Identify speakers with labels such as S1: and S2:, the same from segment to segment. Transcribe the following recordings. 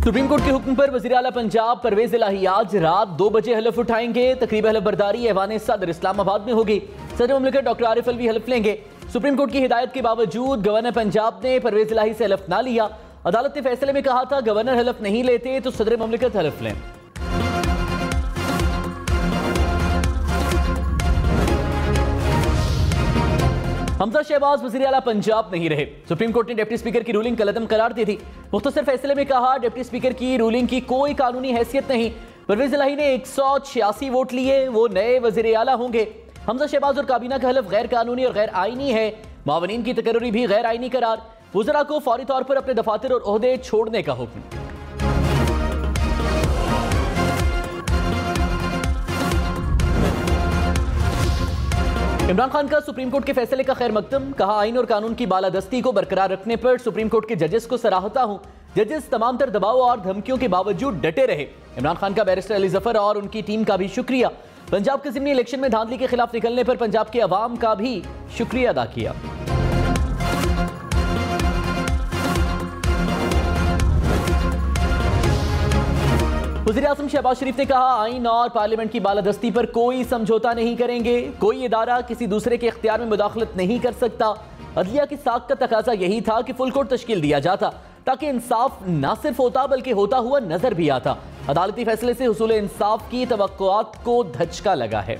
S1: Supreme court के हुक्म पर वज़ीर आला पंजाब परवेज इलाही आज रात 2 बजे हलफ उठाएंगे। तकरीब हलफ बर्दारी ऐवान सदर इस्लामाबाद में होगी। सदर मुमलिकत डॉक्टर आरिफ अलवी हलफ लेंगे। सुप्रीम कोर्ट की हिदायत के बावजूद गवर्नर पंजाब ने परवेज इलाही से हलफ ना लिया। अदालत ने फैसले में कहा था गवर्नर हलफ नहीं लेते तो सदर मुमलिकत हलफ लें। हमजा शहबाज वज़ीर आला पंजाब नहीं रहे। सुप्रीम कोर्ट ने डिप्टी स्पीकर की रूलिंग कलअदम करार दी थी। मुख्तसर फैसले में कहा डिप्टी स्पीकर की रूलिंग की कोई कानूनी हैसियत नहीं। परवेज इलाही ने 186 वोट लिए, वो नए वज़ीर आला होंगे। हमजा शहबाज और काबीना का हलफ गैर कानूनी और गैर आईनी है। मावनीन की तकर्री भी गैर आईनी करार। वज़रा को फौरी तौर पर अपने दफातर और ओहदे छोड़ने का हुक्म। इमरान खान का सुप्रीम कोर्ट के फैसले का खैर मकदम। कहा आइन और कानून की बालादस्ती को बरकरार रखने पर सुप्रीम कोर्ट के जजेस को सराहता हूं। जजेस तमाम तर दबाव और धमकियों के बावजूद डटे रहे। इमरान खान का बैरिस्टर अली जफर और उनकी टीम का भी शुक्रिया। पंजाब के ज़िमनी इलेक्शन में धांधली के खिलाफ निकलने पर पंजाब के अवाम का भी शुक्रिया अदा किया। वज़ीर आज़म शहबाज शरीफ ने कहा आइन और पार्लियामेंट की बालादस्ती पर कोई समझौता नहीं करेंगे। कोई इदारा किसी दूसरे के इख्तियार में मुदाखलत नहीं कर सकता। अदलिया की साख का तकाजा यही था कि फुल कोर्ट तश्कील दिया जाता ताकि इंसाफ न सिर्फ होता बल्कि होता हुआ नजर भी आता। अदालती फैसले से हुसूल इंसाफ की तवक्कुआत को धचका लगा है।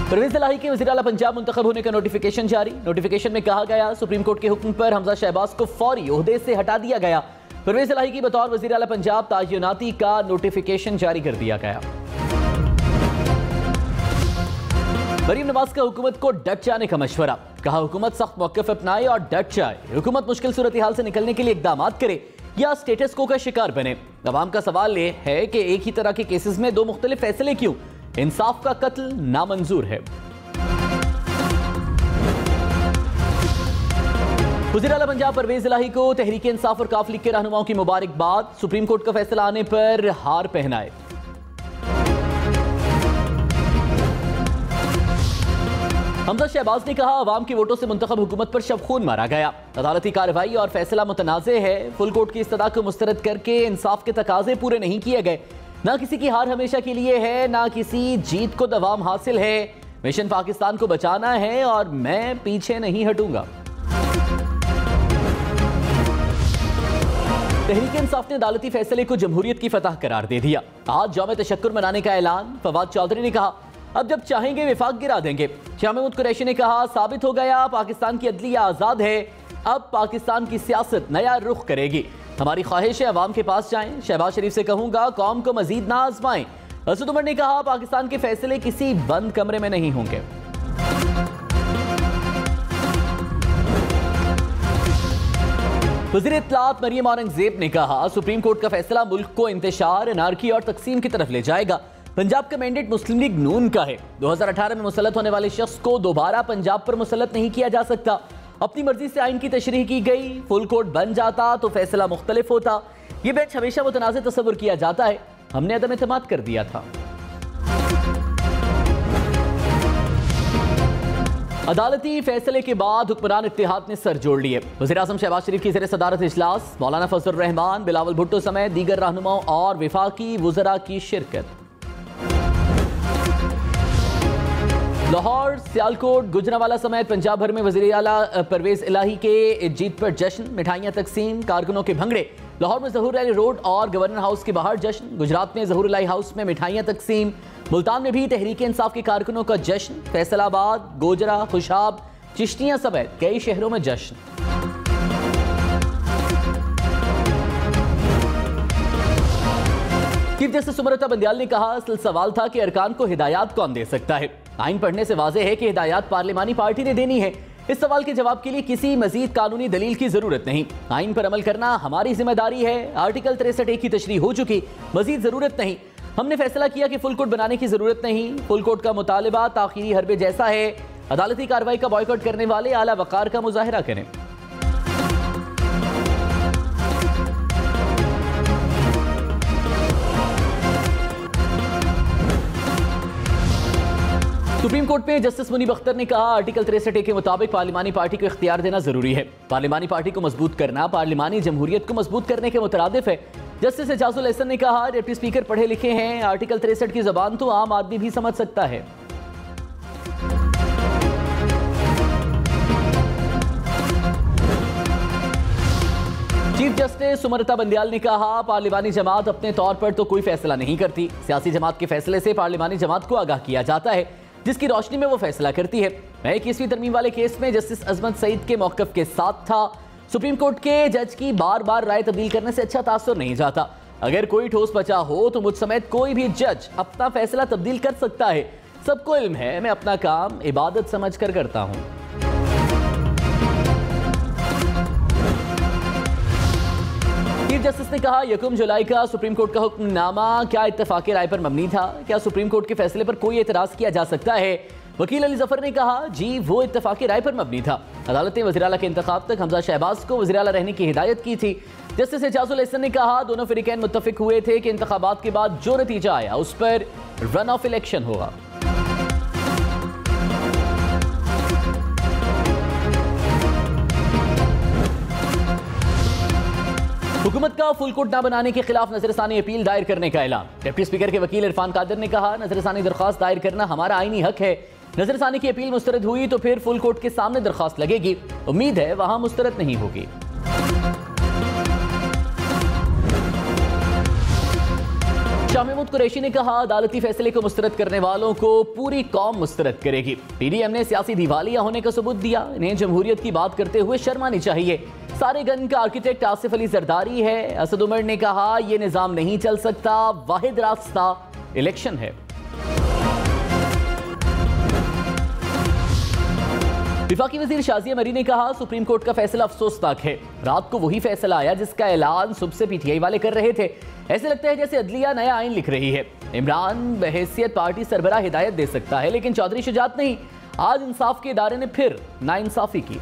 S1: परवेज इलाही के वज़ीर आला पंजाब मुंतखब होने का नोटिफिकेशन जारी। नोटिफिकेशन में कहा गया सुप्रीम कोर्ट के हुक्म पर हमजा शहबाज को फौरी ओहदे से हटा दिया गया। परवेज इलाही की बतौर वज़ीर आला पंजाब तायुनाती का नोटिफिकेशन जारी कर दिया गया। मरीम नवाज का हुकूमत को डट जाने का मशवरा। कहा हुकूमत सख्त मौक़िफ़ अपनाए और डट जाए। हुकूमत मुश्किल सूरत हाल से निकलने के लिए इक़दाम करे या स्टेटस को का शिकार बने। अवाम का सवाल ये है कि एक ही तरह के केसेस में दो मुख्तलिफ फैसले क्यों? इंसाफ का कत्ल नामंजूर है। वज़ीर आला पंजाब परवेज इलाही को तहरीक इंसाफ और काफ लीग के रहनुमाओं की मुबारकबाद। सुप्रीम कोर्ट का फैसला आने पर हार पहनाए। हमजा शहबाज ने कहा अवाम के वोटों से मुंतखब हुकूमत पर शब खून मारा गया। अदालती कार्रवाई और फैसला मुतनाज़े है। फुल कोर्ट की इस्तदा को मुस्तरद करके इंसाफ के तकाजे पूरे नहीं किए गए। ना किसी की हार हमेशा के लिए है, ना किसी जीत को दवाम हासिल है। मिशन पाकिस्तान को बचाना है और मैं पीछे नहीं हटूंगा। तहरीक इंसाफ ने अदालती फैसले को जमहूरियत की फतह करार दे दिया। आज यौम तशक्कुर मनाने का ऐलान। फवाद चौधरी ने कहा अब जब चाहेंगे विफाक गिरा देंगे। शाह महमूद कुरैशी ने कहा साबित हो गया पाकिस्तान की अदलिया आज़ाद है। अब पाकिस्तान की सियासत नया रुख करेगी। हमारी ख्वाहिश है अवाम के पास जाएं। शहबाज शरीफ से कहूंगा कौम को मजीद ना आजमाएं। असद उमर ने कहा पाकिस्तान के फैसले किसी बंद कमरे में नहीं होंगे। वज़ीर इत्तलात मरियम औरंगज़ेब ने कहा सुप्रीम कोर्ट का फैसला मुल्क को इंतशार, अनारकी और तकसीम की तरफ ले जाएगा। पंजाब का मैंडेट मुस्लिम लीग नून का है। 2018 में मुसल्लत होने वाले शख्स को दोबारा पंजाब पर मुसल्लत नहीं किया जा सकता। अपनी मर्जी से आइन की तशरीह की गई। फुल कोर्ट बन जाता तो फैसला मुख्तलिफ होता। यह बेंच हमेशा मुतनाज़ तस्वुर किया जाता है। हमने अदम एतमाद कर दिया था। अदालती फैसले के बाद हुक्मरान इत्तेहाद ने सर जोड़ लिए। वज़ीर आज़म शहबाज शरीफ की ज़ेर सदारत इजलास। मौलाना फजल रहमान, बिलावल भुट्टो समेत दीगर रहनुमाओं और विफाकी वज़रा की शिरकत। लाहौर, सियालकोट, गुजरांवाला समेत पंजाब भर में वज़ीर आला परवेज इलाही के जीत पर जश्न, मिठाइयाँ तकसीम, कारकुनों के भंगड़े। लाहौर में ज़हूर अली रोड और गवर्नर हाउस के बाहर जश्न। गुजरात में ज़हूर अली हाउस में मिठाइयाँ तकसीम। मुल्तान में भी तहरीक इंसाफ के कारकुनों का जश्न। फैसलाबाद, गोजरा, खुशाब, चिश्तियाँ समेत कई शहरों में जश्न। चीफ जस्टिस सुमरता बंदियाल ने कहा असल सवाल था कि अरकान को हिदायत कौन दे सकता है। आइन पढ़ने से वाज़ेह है कि हिदायत पार्लिमानी पार्टी ने देनी है। इस सवाल के जवाब के लिए किसी मजीद कानूनी दलील की जरूरत नहीं। आइन पर अमल करना हमारी जिम्मेदारी है। आर्टिकल 63A की तशरीह हो चुकी, मजीद जरूरत नहीं। हमने फैसला किया कि फुल कोर्ट बनाने की जरूरत नहीं। फुल कोर्ट का मुतालिबा ताखीरी हरबे जैसा है। अदालती कार्रवाई का बॉयकॉट करने वाले आला वकार का मुजाहिरा करें। सुप्रीम कोर्ट में जस्टिस मुनीब अख्तर ने कहा, आर्टिकल 63A के मुताबिक पार्लिमानी पार्टी को इख्तियार देना जरूरी है। पार्लिमानी पार्टी को मजबूत करना पार्लिमानी जमहूरियत को मजबूत करने के मुतरादिफ है। जस्टिस एजाजुल एहसन ने कहा, डिप्टी स्पीकर पढ़े लिखे हैं, आर्टिकल 63 की जबान तो आम आदमी भी समझ सकता है। चीफ जस्टिस सुमरता बंदयाल ने कहा, पार्लिमानी जमात अपने तौर पर तो कोई फैसला नहीं करती। सियासी जमात के फैसले से पार्लिमानी जमात को आगाह किया जाता है, जिसकी रोशनी में वो फैसला करती है। मैं 21वीं तरमीम वाले केस में जस्टिस अजमत सईद के मौक़िफ़ के साथ था। सुप्रीम कोर्ट के जज की बार बार राय तब्दील करने से अच्छा तासुर नहीं जाता। अगर कोई ठोस बचा हो तो मुझ समेत कोई भी जज अपना फैसला तब्दील कर सकता है। सबको इल्म है, मैं अपना काम इबादत समझ कर करता हूँ। चीफ जस्टिस ने कहा, 1 जुलाई का सुप्रीम कोर्ट का हुक्मनामा क्या इत्तफाक़ राय पर मबनी था? क्या सुप्रीम कोर्ट के फैसले पर कोई एतराज़ किया जा सकता है? वकील अली जफर ने कहा, जी वो इत्तफाक़ राय पर मबनी था। अदालत ने वज़ीर आला के इंतखाब तक हमजा शहबाज को वज़ीर आला रहने की हिदायत की थी। जस्टिस एजाजुल एहसन ने कहा, दोनों फ़रीक़ैन मुत्तफ़िक़ हुए थे कि इंतखाबात के बाद जो नतीजा आया उस पर रन ऑफ इलेक्शन होगा। हुकूमत का फुल कोर्ट न बनाने के खिलाफ नजरसानी अपील दायर करने का ऐलान। डिप्टी स्पीकर के वकील इरफान कादिर ने कहा, नजरसानी दरख्वास्त दायर करना हमारा आईनी हक है। नजरसानी की अपील मुस्तरद हुई तो फिर फुल कोर्ट के सामने दरख्वास्त लगेगी। उम्मीद है वहां मुस्तरद नहीं होगी। शाह महमूद कुरैशी ने कहा, अदालती फैसले को मुस्तरद करने वालों को पूरी कौम मुस्तरद करेगी। पीडीएम ने सियासी दिवालिया होने का सबूत दिया। इन्हें जमहूरियत की बात करते हुए शर्म आनी चाहिए। सारे गन का आर्किटेक्ट आसिफ अली जरदारी है। असद उमर ने कहा, यह निजाम नहीं चल सकता, वाहिद रास्ता इलेक्शन है। विफाकी वजीर शाजिया मरी ने कहा, सुप्रीम कोर्ट का फैसला अफसोसनाक है। रात को वही फैसला आया जिसका ऐलान सुबह से पीटीआई वाले कर रहे थे। ऐसे लगता है जैसे अदलिया नया आइन लिख रही है। इमरान बहैसियत पार्टी सरबराह हिदायत दे सकता है, लेकिन चौधरी शुजात नहीं। आज इंसाफ के इदारे ने फिर नाइंसाफी की।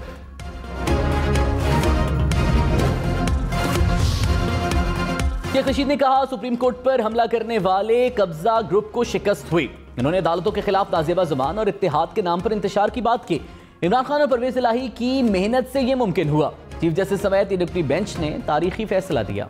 S1: शेख रशीद ने कहा, सुप्रीम कोर्ट पर हमला करने वाले कब्जा ग्रुप को शिकस्त हुई। इन्होंने अदालतों के खिलाफ नाजेबा जुबान और इत्तेहाद के नाम पर इंतशार की बात की। इमरान खान और परवेज इलाही की मेहनत से यह मुमकिन हुआ। चीफ जस्टिस समेत डिप्टी बेंच ने तारीखी फैसला दिया।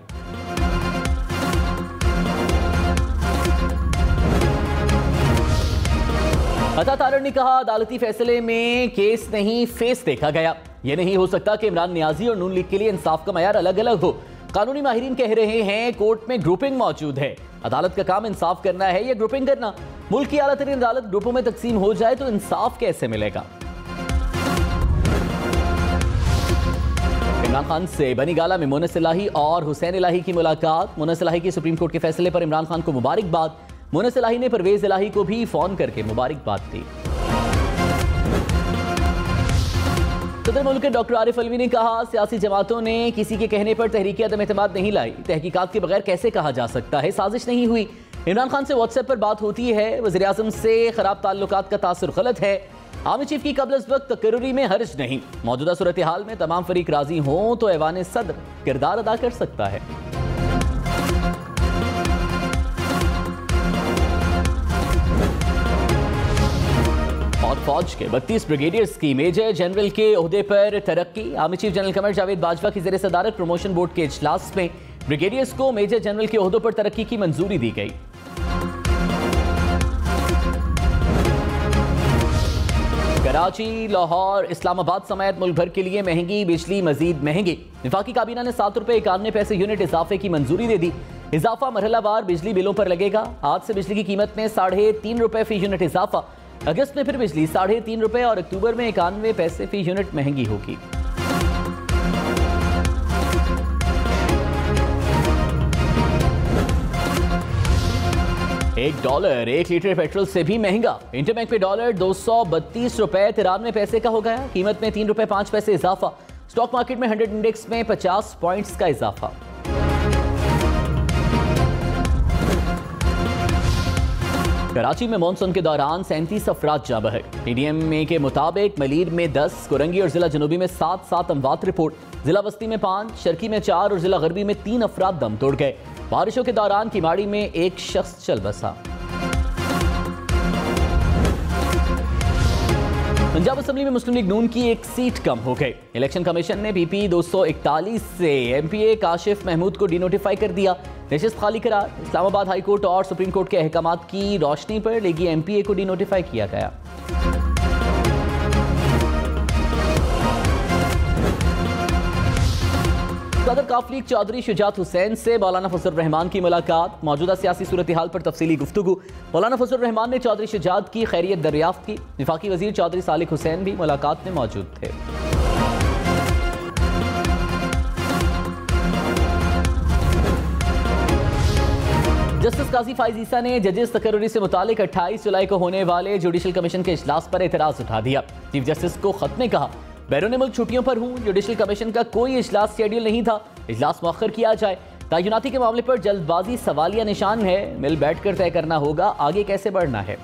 S1: अता तारड़ ने कहा, अदालती फैसले में केस नहीं फेस देखा गया। यह नहीं हो सकता कि इमरान नियाजी और नून लीग के लिए इंसाफ का मयार अलग अलग हो। कानूनी माहिरीन कह रहे हैं कोर्ट में ग्रुपिंग मौजूद है। अदालत का काम इंसाफ करना है या ग्रुपिंग करना? मुल्क की आला तरीन अदालत ग्रुपों में तकसीम हो जाए तो इंसाफ कैसे मिलेगा? इमरान खान से बनी गाला में मुनस इलाही और हुसैन इलाही की मुलाकात। मुनस इलाही की सुप्रीम कोर्ट के फैसले पर इमरान खान को मुबारकबाद। मुनस इलाही ने परवेज इलाही को भी फोन करके मुबारकबाद दी। सदर मुल्क डॉक्टर आरिफ अलवी ने कहा, सियासी जमातों ने किसी के कहने पर तहरीक अदम एतमाद नहीं लाई। तहकीकात के बगैर कैसे कहा जा सकता है साजिश नहीं हुई। इमरान खान से व्हाट्सएप पर बात होती है। वज़ीर आज़म से खराब ताल्लुकात का तासुर गलत है। आर्मी चीफ की कबल अज़ वक्त तकर्रुरी में हर्ज नहीं। मौजूदा सूरत हाल में तमाम फरीक राजी हों तो ऐवान सदर किरदार अदा कर सकता है। और फौज के 32 ब्रिगेडियर्स की मेजर जनरल के ओहदे पर तरक्की। Army chief general Qamar Javed Bajwa की ज़ेर सदारत प्रमोशन बोर्ड के इजलास में ब्रिगेडियर्स को मेजर जनरल के ओहदों पर तरक्की की मंजूरी दी गई। कराची, लाहौर, इस्लामाबाद समेत मुल्क भर के लिए महंगी बिजली मजीद महंगी। वफाकी काबीना ने 7 रुपए 91 पैसे यूनिट इजाफे की मंजूरी दे दी। इजाफा मरहलावार बिजली बिलों पर लगेगा। आज से बिजली की कीमत में 3.5 रुपए फी यूनिट इजाफा। अगस्त में फिर बिजली 3.5 रुपए और अक्टूबर में 91 पैसे फी यूनिट महंगी होगी। $1 1 लीटर पेट्रोल से भी महंगा। इंटरबैंक पे डॉलर 232 रुपए 93 पैसे का हो गया। कीमत में 3 रुपए 5 पैसे इजाफा। स्टॉक मार्केट में 100 इंडेक्स में 50 पॉइंट्स का इजाफा। कराची में मानसून के दौरान 37 अफराद जाँ बहक। पीडीएम के मुताबिक मलीर में 10, कुरंगी और जिला जनूबी में 7 अमवात रिपोर्ट। जिला बस्ती में 5, शर्की में 4 और जिला गरबी में 3 अफराद दम तोड़ गए। बारिशों के दौरान किमाड़ी में 1 शख्स चल बसा। असेंबली में मुस्लिम लीग नून की एक सीट कम हो गई। इलेक्शन कमीशन ने पीपी 241 से एमपीए काशिफ महमूद को डिनोटिफाई कर दिया। नशिस्त खाली करार। इस्लामाबाद हाई कोर्ट और सुप्रीम कोर्ट के अहकामात की रोशनी पर लेगी एमपीए को डिनोटिफाई किया गया। सदर काफ लीग चौधरी शुजात हुसैन से मौलाना फजल रहमान की मुलाकात। मौजूदा सियासी सूरत हाल पर तफसीली गुफ्तगू। मौलाना फजल रहमान ने चौधरी शुजात की खैरियत दरियाफ्त की। वफाकी वजीर चौधरी सालिक हुसैन भी मुलाकात में मौजूद थे। जस्टिस काजी फाइज ईसा ने जजेस तकर्री से मुतालिक 28 जुलाई को होने वाले जुडिशल कमीशन के इजलास पर एतराज उठा दिया। चीफ जस्टिस को खत में कहा, बैरून मुल्क छुट्टियों पर हूं, जुडिशल कमीशन का कोई इजलास शेड्यूल नहीं था, इजलास मौखर किया जाए। तयनाती के मामले पर जल्दबाजी सवालिया निशान है, मिल बैठकर तय करना होगा आगे कैसे बढ़ना है।